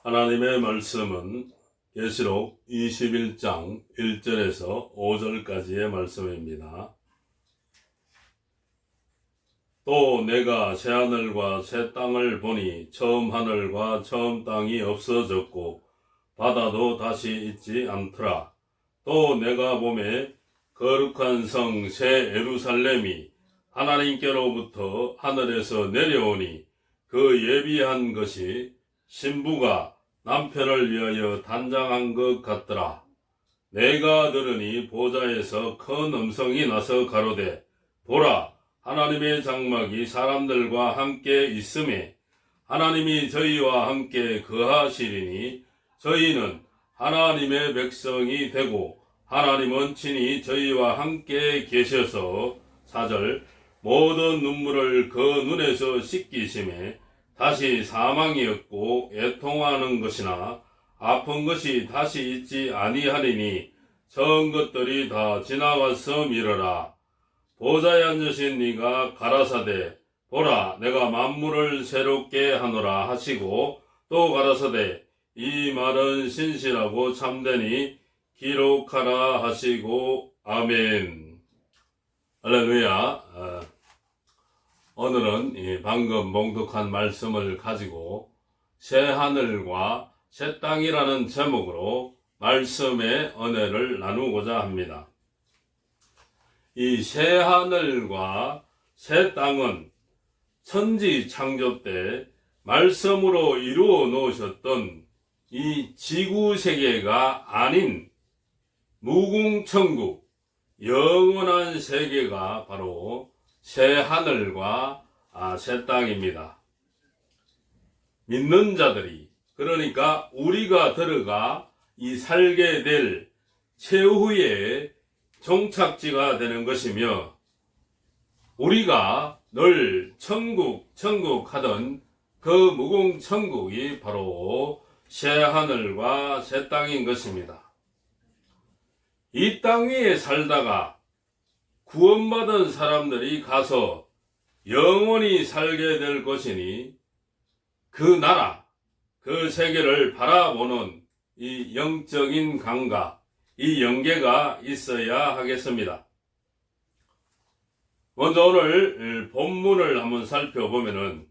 하나님의 말씀은 계시록 21장 1절에서 5절까지의 말씀입니다. 또 내가 새하늘과 새 땅을 보니 처음 하늘과 처음 땅이 없어졌고 바다도 다시 있지 않더라. 또 내가 보매 거룩한 성 새 예루살렘이 하나님께로부터 하늘에서 내려오니 그 예비한 것이 신부가 남편을 위하여 단장한 것 같더라. 내가 들으니 보좌에서 큰 음성이 나서 가로되 보라, 하나님의 장막이 사람들과 함께 있음에 하나님이 저희와 함께 거하시리니 저희는 하나님의 백성이 되고 하나님은 친히 저희와 함께 계셔서 4절 모든 눈물을 그 눈에서 씻기심에 다시 사망이 없고 애통하는 것이나 아픈 것이 다시 있지 아니하리니 전 것들이 다 지나가서 미러라. 보좌에 앉으신 네가 가라사대 보라 내가 만물을 새롭게 하노라 하시고 또 가라사대 이 말은 신실하고 참되니 기록하라 하시고 아멘. 할렐루야. 오늘은 방금 봉독한 말씀을 가지고 새 하늘과 새 땅이라는 제목으로 말씀의 은혜를 나누고자 합니다. 이 새 하늘과 새 땅은 천지 창조 때 말씀으로 이루어 놓으셨던 이 지구 세계가 아닌 무궁천국, 영원한 세계가 바로 새 하늘과 새 땅입니다. 믿는 자들이, 그러니까 우리가 들어가 이 살게 될 최후의 종착지가 되는 것이며 우리가 늘 천국 하던 그 무궁천국이 바로 새 하늘과 새 땅인 것입니다. 이 땅 위에 살다가 구원받은 사람들이 가서 영원히 살게 될 것이니 그 나라, 그 세계를 바라보는 이 영적인 감각, 이 연계가 있어야 하겠습니다. 먼저 오늘 본문을 한번 살펴보면은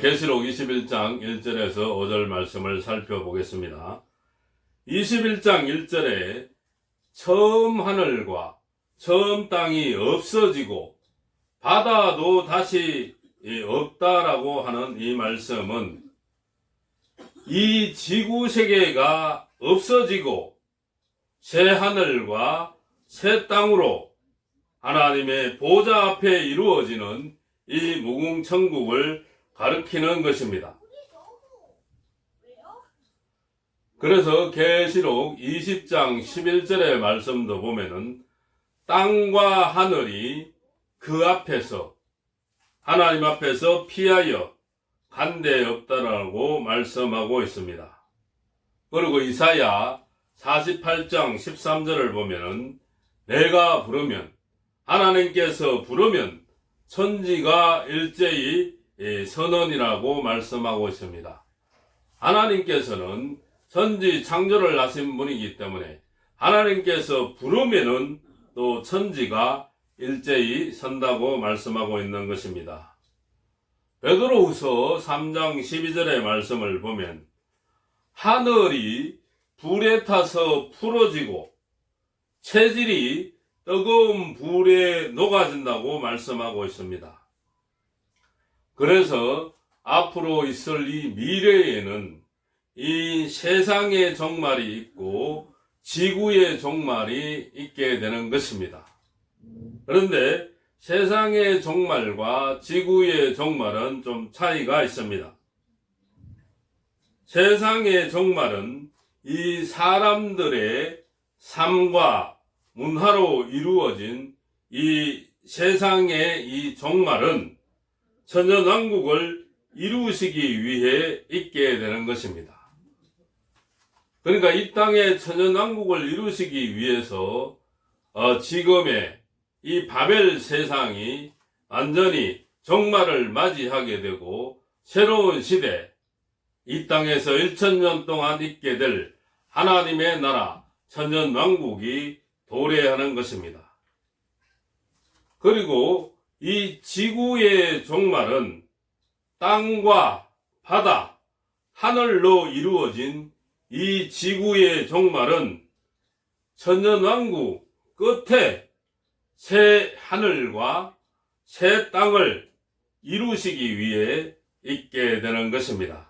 계시록 21장 1절에서 5절 말씀을 살펴보겠습니다. 21장 1절에 처음 하늘과 처음 땅이 없어지고 바다도 다시 없다라고 하는 이 말씀은 이 지구 세계가 없어지고 새 하늘과 새 땅으로 하나님의 보좌 앞에 이루어지는 이 무궁천국을 가리키는 것입니다. 그래서 계시록 20장 11절의 말씀도 보면은 땅과 하늘이 그 앞에서 하나님 앞에서 피하여 간 데 없다라고 말씀하고 있습니다. 그리고 이사야 48장 13절을 보면은 내가 부르면 하나님께서 부르면 천지가 일제히 선언이라고 말씀하고 있습니다. 하나님께서는 천지 창조를 하신 분이기 때문에 하나님께서 부르면은 또 천지가 일제히 선다고 말씀하고 있는 것입니다. 베드로후서 3장 12절의 말씀을 보면 하늘이 불에 타서 풀어지고 체질이 뜨거운 불에 녹아진다고 말씀하고 있습니다. 그래서 앞으로 있을 이 미래에는 이 세상의 종말이 있고 지구의 종말이 있게 되는 것입니다. 그런데 세상의 종말과 지구의 종말은 좀 차이가 있습니다. 세상의 종말은 이 사람들의 삶과 문화로 이루어진 이 세상의 이 종말은 천연왕국을 이루시기 위해 있게 되는 것입니다. 그러니까 이 땅의 천연왕국을 이루시기 위해서 지금의 이 바벨 세상이 완전히 종말을 맞이하게 되고 새로운 시대, 이 땅에서 1000년 동안 있게 될 하나님의 나라 천년왕국이 도래하는 것입니다. 그리고 이 지구의 종말은 땅과 바다, 하늘로 이루어진 이 지구의 종말은 천년왕국 끝에 새 하늘과 새 땅을 이루시기 위해 있게 되는 것입니다.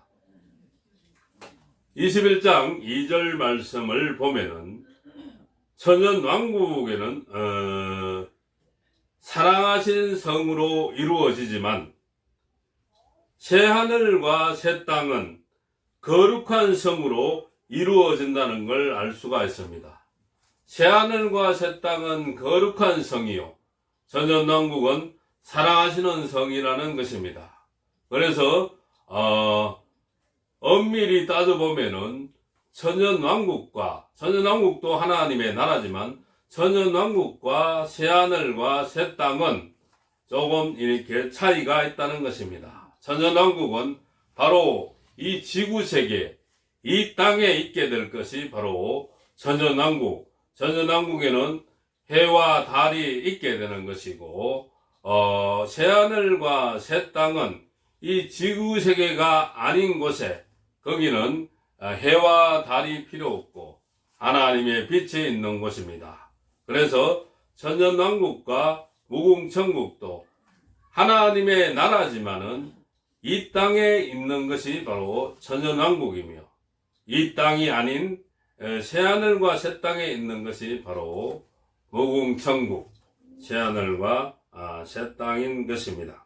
21장 2절 말씀을 보면은 천년왕국에는 사랑하신 성으로 이루어지지만 새 하늘과 새 땅은 거룩한 성으로 이루어진다는 걸 알 수가 있습니다. 새 하늘과 새 땅은 거룩한 성이요, 천년왕국은 사랑하시는 성이라는 것입니다. 그래서 엄밀히 따져보면은 천년왕국도 하나님의 나라지만 천년왕국과 새하늘과 새 땅은 조금 이렇게 차이가 있다는 것입니다. 천년왕국은 바로 이 지구세계, 이 땅에 있게 될 것이 바로 천년왕국. 천년왕국에는 해와 달이 있게 되는 것이고, 새하늘과 새 땅은 이 지구세계가 아닌 곳에, 거기는 해와 달이 필요 없고 하나님의 빛이 있는 곳입니다. 그래서 천년왕국과 무궁천국도 하나님의 나라지만은 이 땅에 있는 것이 바로 천년왕국이며, 이 땅이 아닌 새하늘과 새 땅에 있는 것이 바로 무궁천국, 새하늘과 새 땅인 것입니다.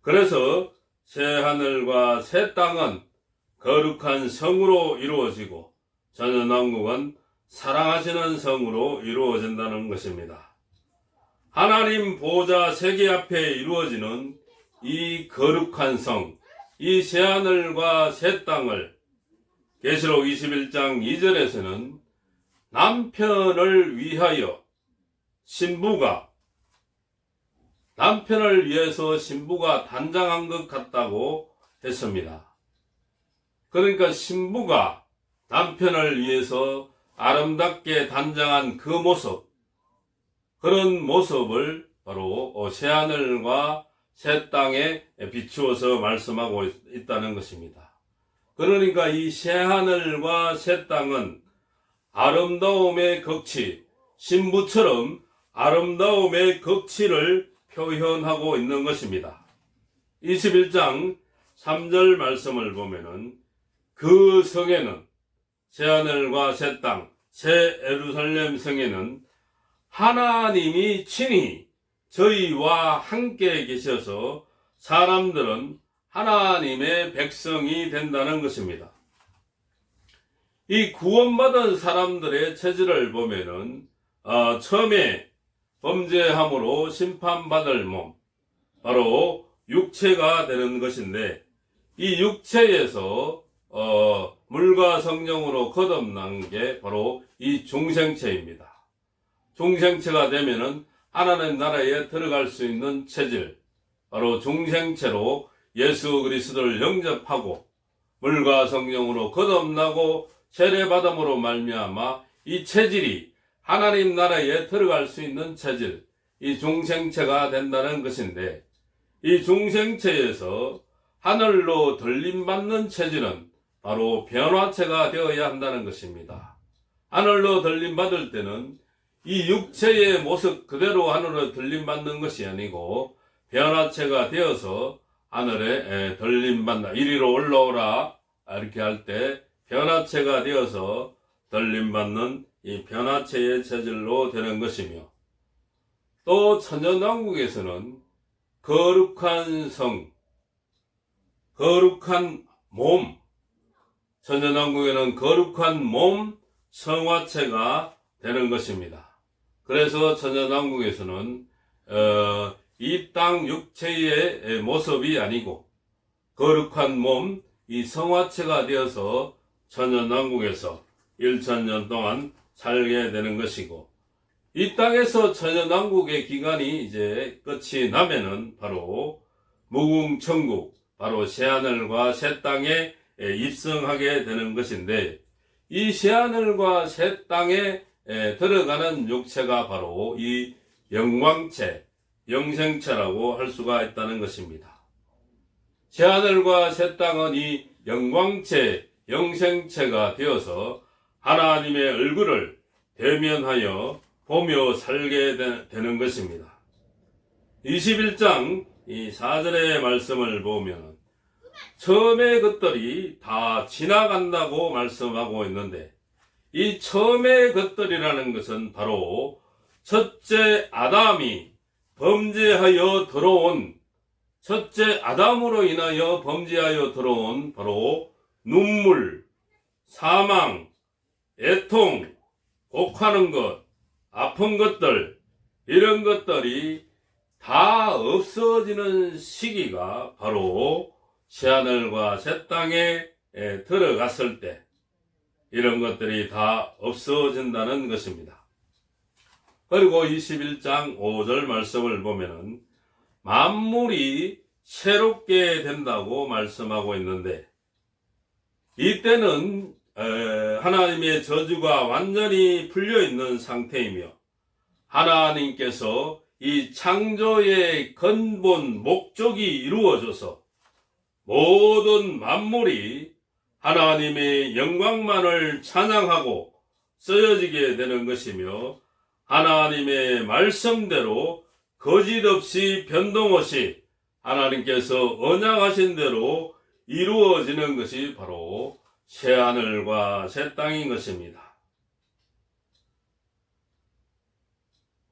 그래서 새하늘과 새 땅은 거룩한 성으로 이루어지고 천년왕국은 사랑하시는 성으로 이루어진다는 것입니다. 하나님 보좌 세계 앞에 이루어지는 이 거룩한 성, 이 새하늘과 새 땅을 계시록 21장 2절에서는 남편을 위하여 남편을 위해서 신부가 단장한 것 같다고 했습니다. 그러니까 신부가 남편을 위해서 아름답게 단장한 그 모습, 그런 모습을 바로 새하늘과 새 땅에 비추어서 말씀하고 있다는 것입니다. 그러니까 이 새하늘과 새 땅은 아름다움의 극치, 신부처럼 아름다움의 극치를 표현하고 있는 것입니다. 21장 3절 말씀을 보면은 그 성에는, 새하늘과 새 땅, 새 예루살렘 성에는 하나님이 친히 저희와 함께 계셔서 사람들은 하나님의 백성이 된다는 것입니다. 이 구원받은 사람들의 체질을 보면은 처음에 범죄함으로 심판받을 몸, 바로 육체가 되는 것인데, 이 육체에서 물과 성령으로 거듭난 게 바로 이 중생체입니다. 중생체가 되면은 하나님 나라에 들어갈 수 있는 체질, 바로 중생체로 예수 그리스도를 영접하고 물과 성령으로 거듭나고 세례받음으로 말미암아 이 체질이 하나님 나라에 들어갈 수 있는 체질, 이 중생체가 된다는 것인데, 이 중생체에서 하늘로 들림받는 체질은 바로 변화체가 되어야 한다는 것입니다. 하늘로 들림받을 때는 이 육체의 모습 그대로 하늘로 들림받는 것이 아니고 변화체가 되어서 하늘에 들림받는다. 이리로 올라오라 이렇게 할 때 변화체가 되어서 들림받는 이 변화체의 체질로 되는 것이며, 또 천년왕국에서는 거룩한 성, 거룩한 몸, 천년왕국에는 거룩한 몸, 성화체가 되는 것입니다. 그래서 천년왕국에서는 이 땅 육체의 모습이 아니고 거룩한 몸, 이 성화체가 되어서 천년왕국에서 1000년 동안 살게 되는 것이고, 이 땅에서 천년왕국의 기간이 이제 끝이 나면은 바로 무궁천국, 바로 새하늘과 새 땅에 입성하게 되는 것인데, 이 새하늘과 새 땅에 들어가는 육체가 바로 이 영광체, 영생체라고 할 수가 있다는 것입니다. 새하늘과 새 땅은 이 영광체, 영생체가 되어서 하나님의 얼굴을 대면하여 보며 살게 되는 것입니다. 21장 이 4절의 말씀을 보면 처음의 것들이 다 지나간다고 말씀하고 있는데, 이 처음의 것들이라는 것은 바로 첫째 아담이 범죄하여 들어온, 첫째 아담으로 인하여 범죄하여 들어온 바로 눈물, 사망, 애통, 곡하는 것, 아픈 것들, 이런 것들이 다 없어지는 시기가 바로 새하늘과 새 땅에 들어갔을 때 이런 것들이 다 없어진다는 것입니다. 그리고 21장 5절 말씀을 보면은 만물이 새롭게 된다고 말씀하고 있는데, 이때는 하나님의 저주가 완전히 풀려있는 상태이며 하나님께서 이 창조의 근본 목적이 이루어져서 모든 만물이 하나님의 영광만을 찬양하고 쓰여지게 되는 것이며, 하나님의 말씀대로 거짓없이 변동 없이 하나님께서 언약하신 대로 이루어지는 것이 바로 새하늘과 새 땅인 것입니다.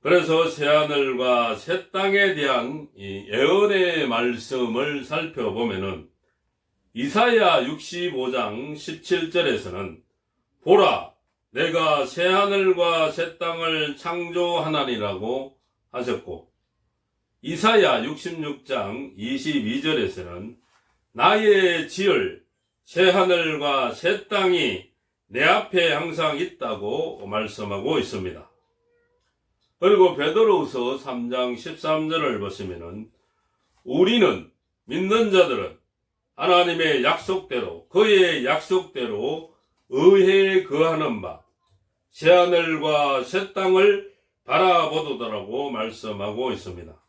그래서 새하늘과 새 땅에 대한 이 예언의 말씀을 살펴보면은 이사야 65장 17절에서는 보라, 내가 새하늘과 새 땅을 창조하나니라고 하셨고, 이사야 66장 22절에서는 나의 지을 새하늘과 새 땅이 내 앞에 항상 있다고 말씀하고 있습니다. 그리고 베드로후서 3장 13절을 보시면은 우리는, 믿는 자들은 하나님의 약속대로, 그의 약속대로 의회에 거하는 바 새하늘과 새 땅을 바라보도다라고 말씀하고 있습니다.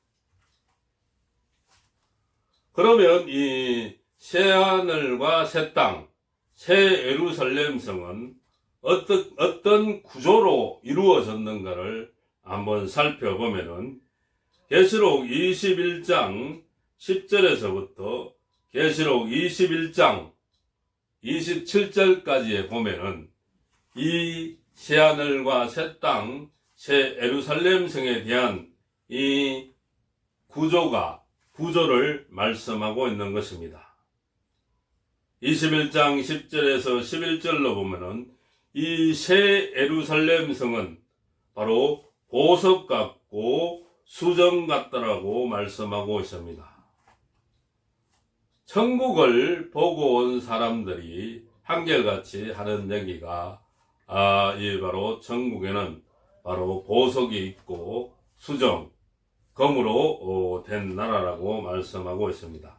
그러면 이 새하늘과 새 땅, 새 예루살렘 성은 어떤 구조로 이루어졌는가를 한번 살펴보면은 계시록 21장 10절에서부터 계시록 21장 27절까지에 보면은 이 새하늘과 새 땅, 새 예루살렘 성에 대한 이 구조를 말씀하고 있는 것입니다. 21장 10절에서 11절로 보면은 이 새 예루살렘 성은 바로 보석 같고 수정 같다라고 말씀하고 있습니다. 천국을 보고 온 사람들이 한결같이 하는 얘기가 이 바로 천국에는 바로 보석이 있고 수정, 검으로 된 나라라고 말씀하고 있습니다.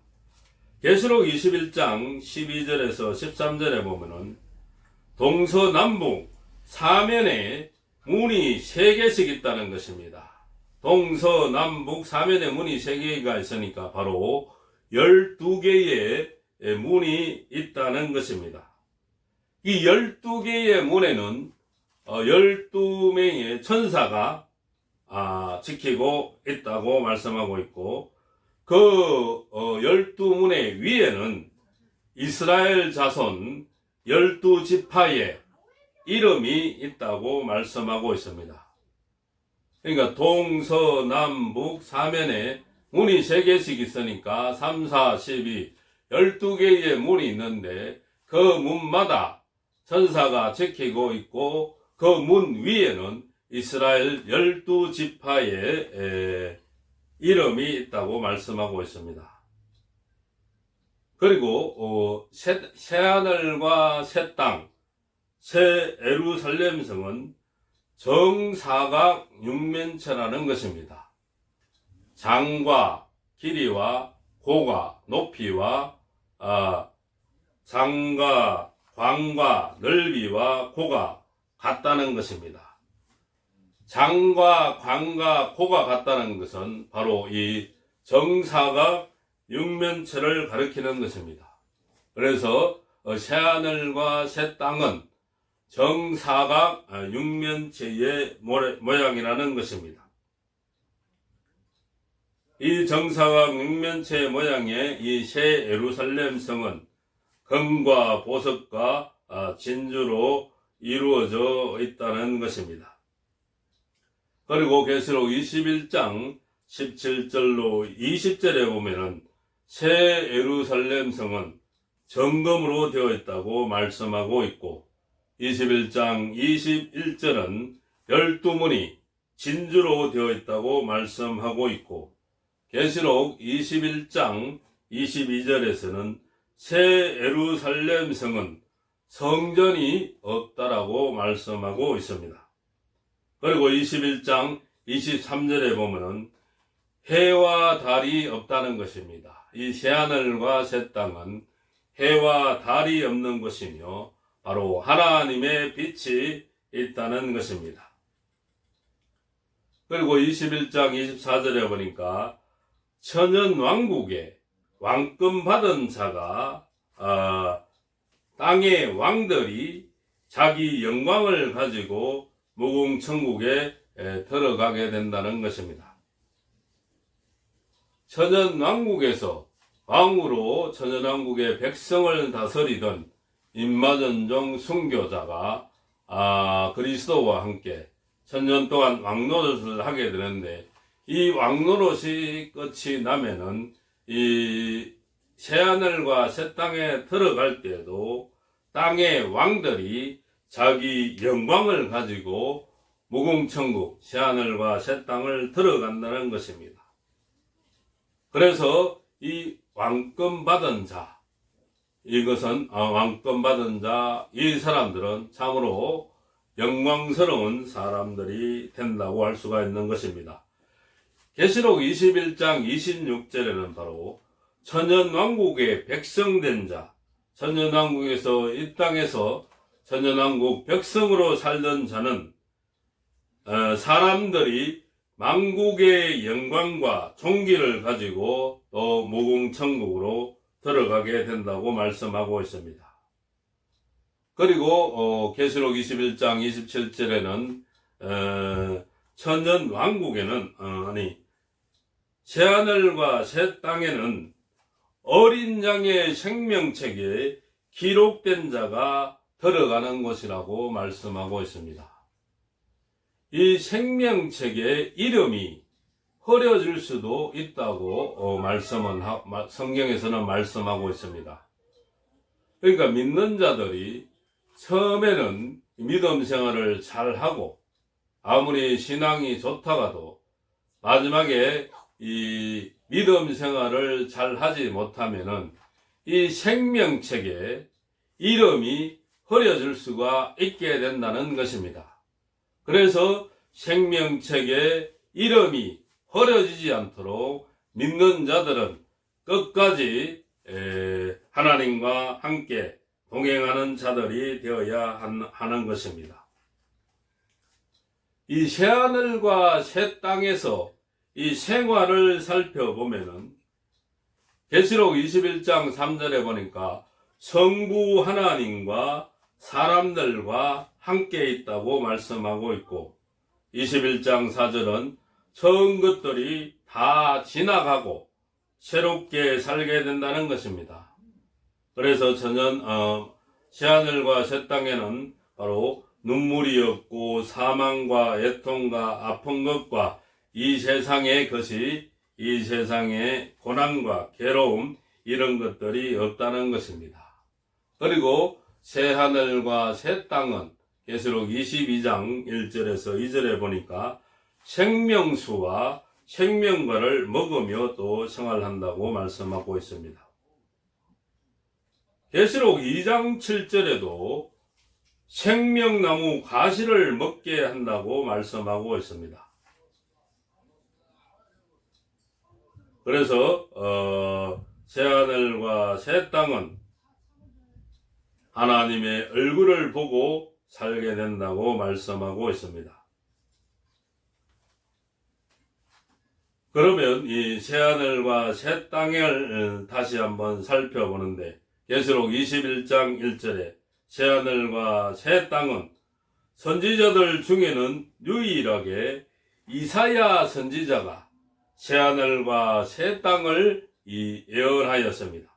계시록 21장 12절에서 13절에 보면은 동서남북 사면에 문이 3개씩 있다는 것입니다. 동서남북 사면에 문이 3개가 있으니까 바로 12개의 문이 있다는 것입니다. 이 12개의 문에는 12명의 천사가 지키고 있다고 말씀하고 있고, 그 12문의 위에는 이스라엘 자손 12지파의 이름이 있다고 말씀하고 있습니다. 그러니까 동서남북 사면에 문이 3개씩 있으니까 3, 4, 12, 12개의 문이 있는데 그 문마다 천사가 지키고 있고, 그 문 위에는 이스라엘 12지파의 이름이 있다고 말씀하고 있습니다. 그리고 새하늘과 새 땅, 새 예루살렘 성은 정사각 육면체라는 것입니다. 장과 길이와 고가, 높이와 장과 광과 넓이와 고가 같다는 것입니다. 장과 광과 고가 같다는 것은 바로 이 정사각 육면체를 가리키는 것입니다. 그래서 새하늘과 새 땅은 정사각 육면체의 모양이라는 것입니다. 이 정사각 육면체 모양의 이 새 예루살렘 성은 금과 보석과 진주로 이루어져 있다는 것입니다. 그리고 계시록 21장 17절로 20절에 보면은 새 예루살렘 성은 정금으로 되어 있다고 말씀하고 있고 21장 21절은 12문이 진주로 되어 있다고 말씀하고 있고 계시록 21장 22절에서는 새 예루살렘 성은 성전이 없다라고 말씀하고 있습니다. 그리고 21장 23절에 보면은 해와 달이 없다는 것입니다. 이 새하늘과 새 땅은 해와 달이 없는 것이며 바로 하나님의 빛이 있다는 것입니다. 그리고 21장 24절에 보니까 천연왕국에 왕권 받은 자가 땅의 왕들이 자기 영광을 가지고 무궁천국에 들어가게 된다는 것입니다. 천연왕국에서 왕으로 천연왕국의 백성을 다스리던 임마전종 순교자가 그리스도와 함께 천년 동안 왕노릇을 하게 되는데 이 왕노릇이 끝이 나면은 이 새하늘과 새 땅에 들어갈 때에도 땅의 왕들이 자기 영광을 가지고 무궁천국 새하늘과 새 땅을 들어간다는 것입니다. 그래서 이 왕권 받은 자, 이것은 왕권 받은 자, 이 사람들은 참으로 영광스러운 사람들이 된다고 할 수가 있는 것입니다. 계시록 21장 26절에는 바로 천연왕국의 백성된 자, 천연왕국에서 이 땅에서 천연왕국 백성으로 살던 자는 사람들이 만국의 영광과 존귀를 가지고 또 무궁천국으로 들어가게 된다고 말씀하고 있습니다. 그리고 계시록 21장 27절에는 천연왕국에는 새하늘과 새 땅에는 어린 양의 생명책에 기록된 자가 들어가는 것이라고 말씀하고 있습니다. 이 생명책의 이름이 흐려질 수도 있다고 성경에서는 말씀하고 있습니다. 그러니까 믿는 자들이 처음에는 믿음 생활을 잘하고 아무리 신앙이 좋다가도 마지막에 이 믿음 생활을 잘하지 못하면은 이 생명책에 이름이 흐려질 수가 있게 된다는 것입니다. 그래서 생명책에 이름이 흐려지지 않도록 믿는 자들은 끝까지 하나님과 함께 동행하는 자들이 되어야 하는 것입니다. 이 새하늘과 새 땅에서 이 생활을 살펴보면은 계시록 21장 3절에 보니까 성부 하나님과 사람들과 함께 있다고 말씀하고 있고 21장 4절은 처음 것들이 다 지나가고 새롭게 살게 된다는 것입니다. 그래서 새하늘과 새 땅에는 바로 눈물이 없고 사망과 애통과 아픈 것과 이 세상의 것이 이 세상의 고난과 괴로움 이런 것들이 없다는 것입니다. 그리고 새하늘과 새 땅은 계시록 22장 1절에서 2절에 보니까 생명수와 생명과를 먹으며 또 생활한다고 말씀하고 있습니다. 계시록 2장 7절에도 생명나무 가시를 먹게 한다고 말씀하고 있습니다. 그래서 새하늘과 새 땅은 하나님의 얼굴을 보고 살게 된다고 말씀하고 있습니다. 그러면 이 새하늘과 새 땅을 다시 한번 살펴보는데, 계시록 21장 1절에 새하늘과 새 땅은 선지자들 중에는 유일하게 이사야 선지자가 새하늘과 새 땅을 예언하였습니다.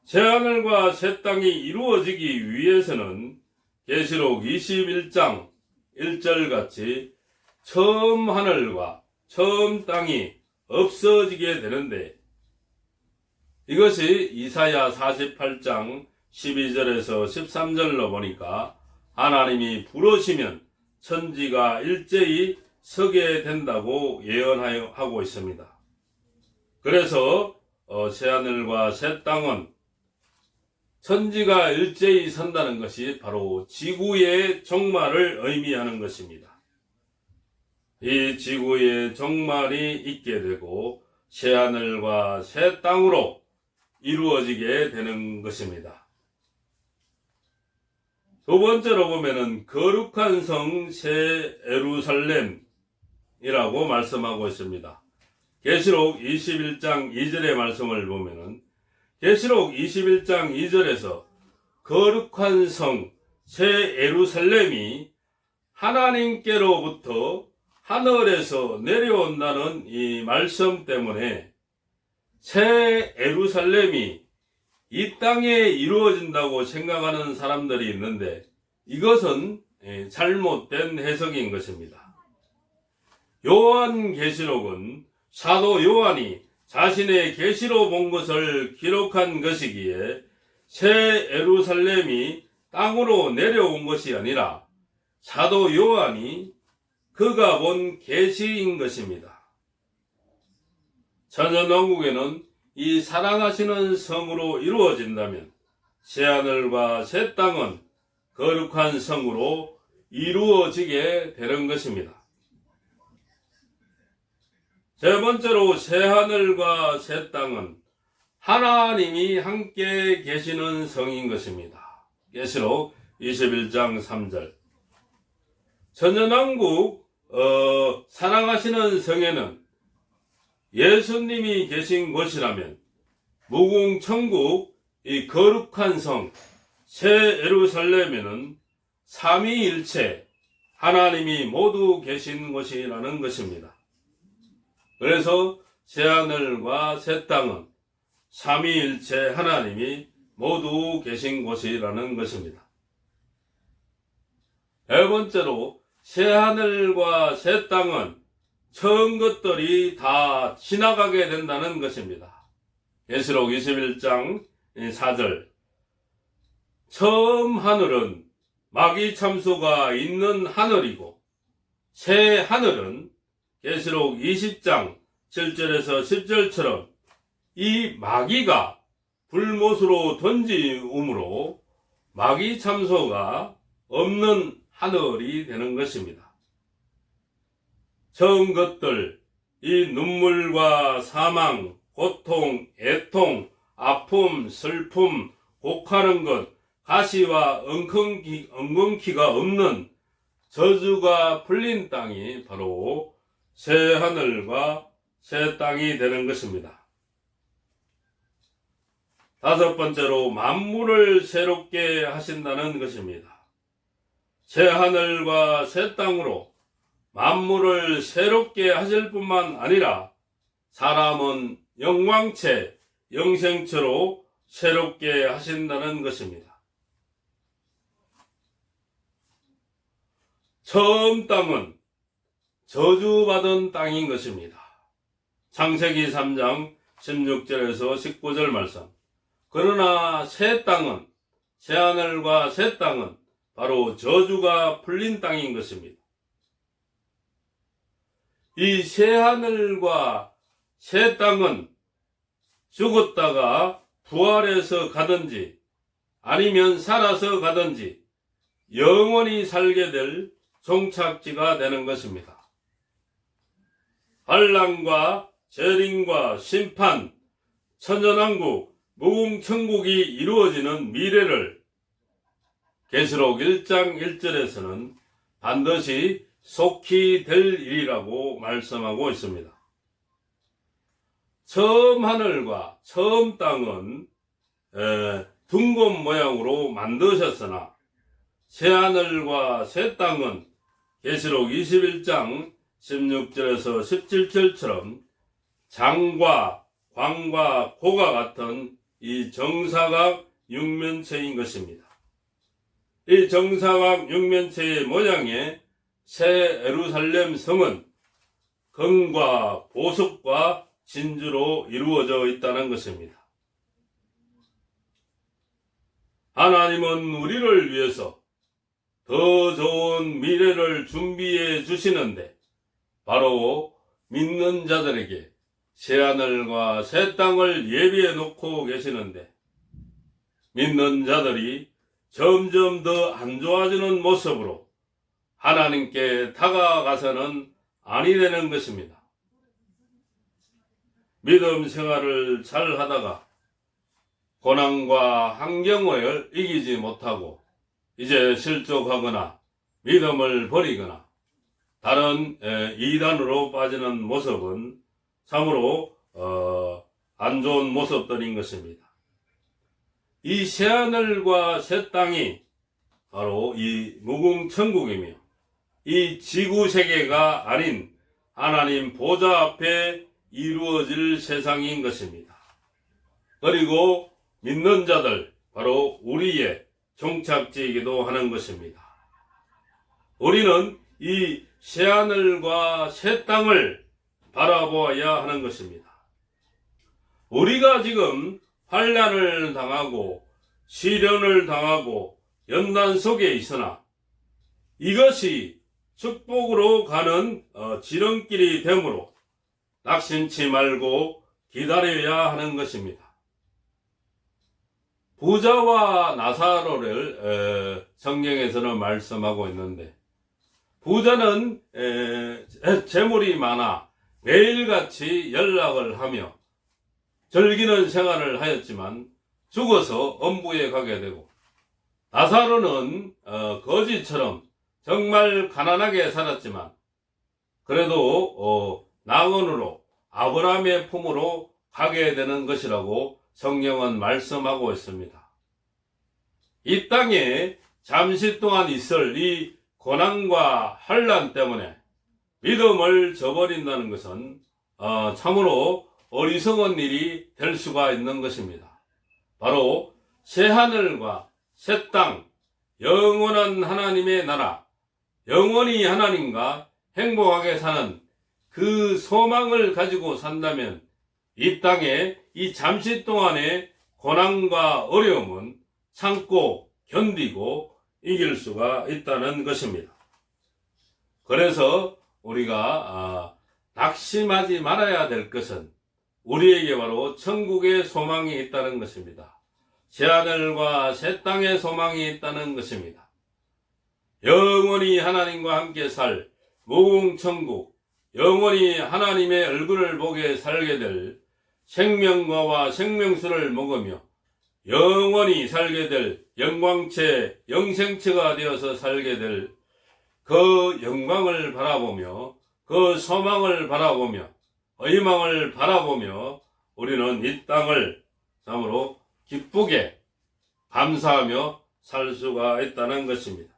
새하늘과 새 땅이 이루어지기 위해서는 계시록 21장 1절 같이 처음 하늘과 처음 땅이 없어지게 되는데, 이것이 이사야 48장 12절에서 13절로 보니까 하나님이 부르시면 천지가 일제히 서게 된다고 예언하고 있습니다. 그래서 새하늘과 새 땅은 천지가 일제히 선다는 것이 바로 지구의 종말을 의미하는 것입니다. 이 지구의 종말이 있게 되고 새하늘과 새 땅으로 이루어지게 되는 것입니다. 두 번째로 보면은 거룩한 성 새 예루살렘이라고 말씀하고 있습니다. 계시록 21장 2절의 말씀을 보면은 계시록 21장 2절에서 거룩한 성 새 예루살렘이 하나님께로부터 하늘에서 내려온다는 이 말씀 때문에 새 예루살렘이 이 땅에 이루어진다고 생각하는 사람들이 있는데, 이것은 잘못된 해석인 것입니다. 요한계시록은 사도 요한이 자신의 계시로 본 것을 기록한 것이기에 새 예루살렘이 땅으로 내려온 것이 아니라 사도 요한이 그가 본 계시인 것입니다. 천년왕국에는 이 사랑하시는 성으로 이루어진다면 새하늘과 새 땅은 거룩한 성으로 이루어지게 되는 것입니다. 세 번째로 새하늘과 새 땅은 하나님이 함께 계시는 성인 것입니다. 계시록 21장 3절. 천년왕국 사랑하시는 성에는 예수님이 계신 곳이라면 무궁천국 이 거룩한 성 새 예루살렘에는 삼위일체 하나님이 모두 계신 곳이라는 것입니다. 그래서 새하늘과 새 땅은 삼위일체 하나님이 모두 계신 곳이라는 것입니다. 네 번째로 새하늘과 새 땅은 처음 것들이 다 지나가게 된다는 것입니다. 계시록 21장 4절. 처음 하늘은 마귀 참소가 있는 하늘이고 새 하늘은 계시록 20장 7절에서 10절처럼 이 마귀가 불못으로 던지므로 마귀 참소가 없는 하늘이 되는 것입니다. 처음 것들, 이 눈물과 사망, 고통, 애통, 아픔, 슬픔, 곡하는 것, 가시와 엉겅퀴가 없는 저주가 풀린 땅이 바로 새 하늘과 새 땅이 되는 것입니다. 다섯 번째로 만물을 새롭게 하신다는 것입니다. 새 하늘과 새 땅으로 만물을 새롭게 하실 뿐만 아니라 사람은 영광체, 영생체로 새롭게 하신다는 것입니다. 처음 땅은 저주받은 땅인 것입니다. 창세기 3장 16절에서 19절 말씀. 그러나 새 땅은, 새하늘과 새 땅은 바로 저주가 풀린 땅인 것입니다. 이 새하늘과 새 땅은 죽었다가 부활해서 가든지 아니면 살아서 가든지 영원히 살게 될 종착지가 되는 것입니다. 환난과 재림과 심판, 천년왕국, 무궁천국이 이루어지는 미래를 계시록 1장 1절에서는 반드시 속히 될 일이라고 말씀하고 있습니다. 처음 하늘과 처음 땅은 둥근 모양으로 만드셨으나 새 하늘과 새 땅은 계시록 21장 16절에서 17절처럼 장과 광과 고가 같은 이 정사각 육면체인 것입니다. 이 정사각 육면체의 모양의 새 예루살렘 성은 금과 보석과 진주로 이루어져 있다는 것입니다. 하나님은 우리를 위해서 더 좋은 미래를 준비해 주시는데 바로 믿는 자들에게 새하늘과 새 땅을 예비해 놓고 계시는데 믿는 자들이 점점 더 안 좋아지는 모습으로 하나님께 다가가서는 아니 되는 것입니다. 믿음 생활을 잘 하다가 고난과 환경을 이기지 못하고 이제 실족하거나 믿음을 버리거나 다른 이단으로 빠지는 모습은 참으로 안 좋은 모습들인 것입니다. 이 새하늘과 새 땅이 바로 이 무궁천국이며 이 지구세계가 아닌 하나님 보좌 앞에 이루어질 세상인 것입니다. 그리고 믿는 자들, 바로 우리의 종착지이기도 하는 것입니다. 우리는 이 새하늘과 새 땅을 바라보아야 하는 것입니다. 우리가 지금 환난을 당하고 시련을 당하고 연단 속에 있으나 이것이 축복으로 가는 지름길이 되므로 낙심치 말고 기다려야 하는 것입니다. 부자와 나사로를 성경에서는 말씀하고 있는데 부자는 재물이 많아 매일같이 연락을 하며 즐기는 생활을 하였지만 죽어서 엄부에 가게 되고 나사로는 거지처럼 정말 가난하게 살았지만 그래도 낙원으로 아브라함의 품으로 가게 되는 것이라고 성경은 말씀하고 있습니다. 이 땅에 잠시 동안 있을 이 고난과 환난 때문에 믿음을 저버린다는 것은 참으로 어리석은 일이 될 수가 있는 것입니다. 바로 새하늘과 새 땅, 영원한 하나님의 나라, 영원히 하나님과 행복하게 사는 그 소망을 가지고 산다면 이 땅에 이 잠시 동안의 고난과 어려움은 참고 견디고 이길 수가 있다는 것입니다. 그래서 우리가 낙심하지 말아야 될 것은 우리에게 바로 천국의 소망이 있다는 것입니다. 새하늘과 새 땅의 소망이 있다는 것입니다. 영원히 하나님과 함께 살 무궁천국, 영원히 하나님의 얼굴을 보게 살게 될 생명과와 생명수를 먹으며 영원히 살게 될 영광체, 영생체가 되어서 살게 될 그 영광을 바라보며 그 소망을 바라보며 희망을 바라보며 우리는 이 땅을 참으로 기쁘게 감사하며 살 수가 있다는 것입니다.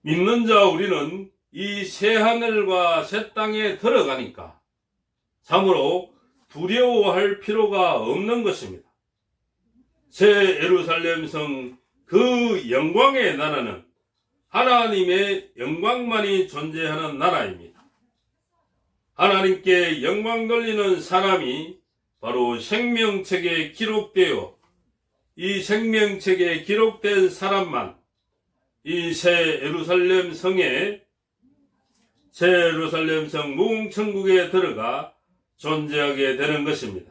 믿는 자 우리는 이 새하늘과 새 땅에 들어가니까 참으로 두려워할 필요가 없는 것입니다. 새 예루살렘 성 그 영광의 나라는 하나님의 영광만이 존재하는 나라입니다. 하나님께 영광 돌리는 사람이 바로 생명책에 기록되어 이 생명책에 기록된 사람만 이 새 예루살렘 성에 새 예루살렘 성 무궁천국에 들어가 존재하게 되는 것입니다.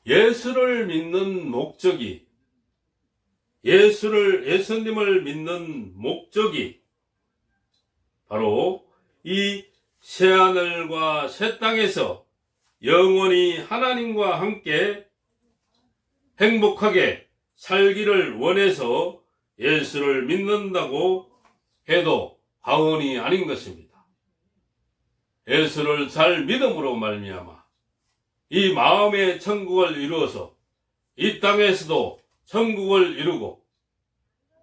예수를 믿는 목적이 예수님을 믿는 목적이 바로 이 새하늘과 새 땅에서 영원히 하나님과 함께 행복하게 살기를 원해서 예수를 믿는다고 해도 과언이 아닌 것입니다. 예수를 잘 믿음으로 말미암아 이 마음의 천국을 이루어서 이 땅에서도 천국을 이루고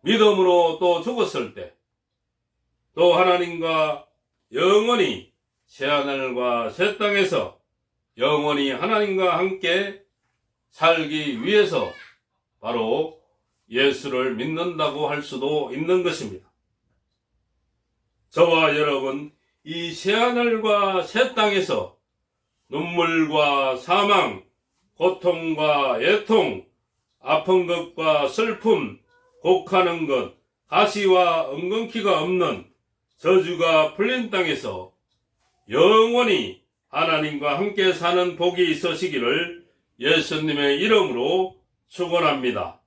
믿음으로 또 죽었을 때 또 하나님과 영원히 새하늘과 새 땅에서 영원히 하나님과 함께 살기 위해서 바로 예수를 믿는다고 할 수도 있는 것입니다. 저와 여러분, 이 새하늘과 새 땅에서 눈물과 사망, 고통과 애통, 아픈 것과 슬픔, 곡하는 것, 가시와 엉겅퀴가 없는 저주가 풀린 땅에서 영원히 하나님과 함께 사는 복이 있으시기를 예수님의 이름으로 축원합니다.